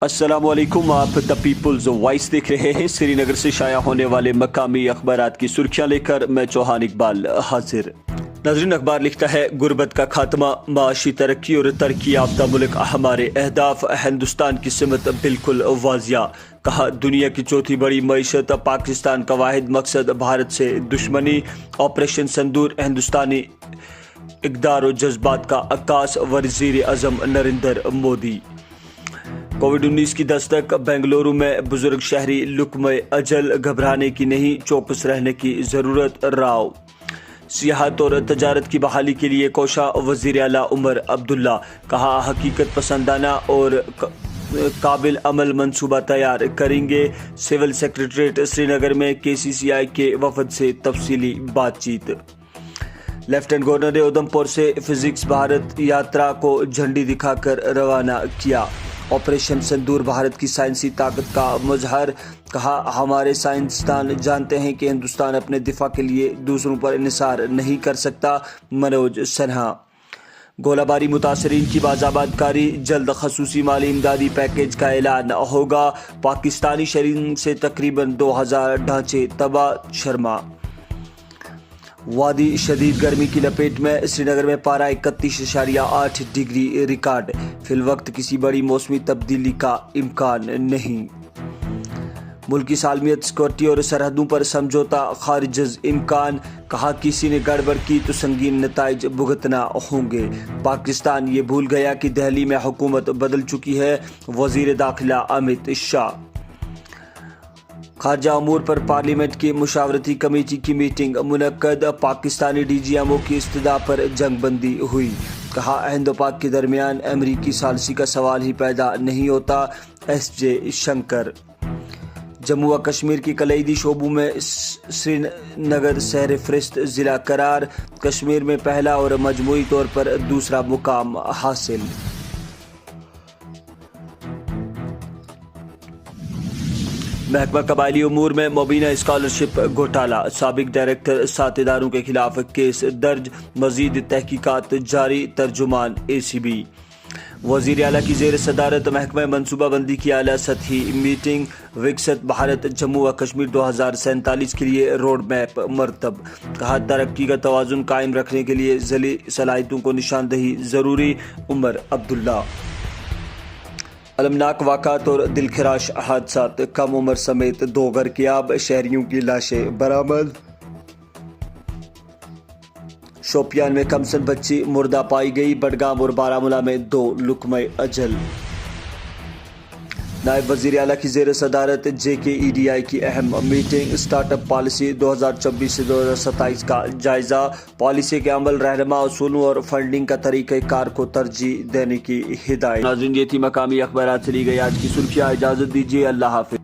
السلام علیکم، آپ دا پیپلز وائس دیکھ رہے ہیں۔ سری نگر سے شائع ہونے والے مقامی اخبارات کی سرخیاں لے کر میں چوہان اقبال حاضر۔ ناظرین، اخبار لکھتا ہے غربت کا خاتمہ، معاشی ترقی اور ترقی یافتہ ملک ہمارے اہداف، ہندوستان کی سمت بالکل واضح۔ کہا دنیا کی چوتھی بڑی معیشت، پاکستان کا واحد مقصد بھارت سے دشمنی، آپریشن سندور ہندوستانی اقدار و جذبات کا عکاس، وزیر اعظم نریندر مودی۔ کووڈ-19 کی دستک، بنگلورو میں بزرگ شہری لقمہ اجل، گھبرانے کی نہیں چوکس رہنے کی ضرورت، راؤ۔ سیاحت اور تجارت کی بحالی کے لیے کوشاں، وزیر اعلیٰ عمر عبداللہ۔ کہا حقیقت پسندانہ اور قابل عمل منصوبہ تیار کریں گے۔ سول سیکریٹریٹ سری نگر میں KCCI کے وفد سے تفصیلی بات چیت۔ لیفٹیننٹ گورنر نے ادھمپور سے فزکس بھارت یاترا کو جھنڈی دکھا کر روانہ کیا۔ آپریشن سندور بھارت کی سائنسی طاقت کا مظہر۔ کہا ہمارے سائنسدان جانتے ہیں کہ ہندوستان اپنے دفاع کے لیے دوسروں پر انحصار نہیں کر سکتا، منوج سنہا۔ گولہ باری متاثرین کی بازآباد کاری، جلد خصوصی مالی امدادی پیکیج کا اعلان ہوگا۔ پاکستانی شرین سے تقریباً 2000 ڈھانچے تباہ، شرما۔ وادی شدید گرمی کی لپیٹ میں، سری نگر میں پارہ 31.8 ڈگری ریکارڈ۔ فی الوقت کسی بڑی موسمی تبدیلی کا امکان نہیں۔ ملکی سالمیت، سیکورٹی اور سرحدوں پر سمجھوتہ خارج از امکان۔ کہا کسی نے گڑبڑ کی تو سنگین نتائج بھگتنا ہوں گے۔ پاکستان یہ بھول گیا کہ دہلی میں حکومت بدل چکی ہے، وزیر داخلہ امت شاہ۔ خارجہ امور پر پارلیمنٹ کی مشاورتی کمیٹی کی میٹنگ منعقد، پاکستانی DGMO کی استدعا پر جنگ بندی ہوئی۔ کہا ہند و پاک کے درمیان امریکی ثالثی کا سوال ہی پیدا نہیں ہوتا، SJ شنکر۔ جموں و کشمیر کی کلیدی شعبوں میں سری نگر سہر فہرست ضلع قرار، کشمیر میں پہلا اور مجموعی طور پر دوسرا مقام حاصل۔ محکمہ قبائلی امور میں مبینہ اسکالرشپ گھوٹالہ، سابق ڈائریکٹر 7 اداروں کے خلاف کیس درج، مزید تحقیقات جاری، ترجمان ACB۔ وزیر اعلیٰ کی زیر صدارت محکمہ منصوبہ بندی کی اعلیٰ سطحی میٹنگ، وکست بھارت جموں و کشمیر 2047 کے لیے روڈ میپ مرتب۔ کہا ترقی کا توازن قائم رکھنے کے لیے ذیلی صلاحیتوں کو نشاندہی ضروری، عمر عبداللہ۔ المناک واقعات اور دلخراش حادثات، کم عمر سمیت 2 غرقیاب، شہریوں کی لاشیں برآمد۔ شوپیان میں کمسن بچی مردہ پائی گئی، بڈگام اور بارہمولہ میں 2 لقمہ اجل۔ نائب وزیر اعلیٰ کی زیر صدارت JKEDI کی اہم میٹنگ، اسٹارٹ اپ پالیسی 2024 سے 2027 کا جائزہ، پالیسی کے عمل، رہنما اصولوں اور فنڈنگ کا طریقہ کار کو ترجیح دینے کی ہدایت۔ ناظرین، یہ تھی مقامی اخبارات سے لی گئی آج کی سرخیاں۔ اجازت دیجیے، اللہ حافظ۔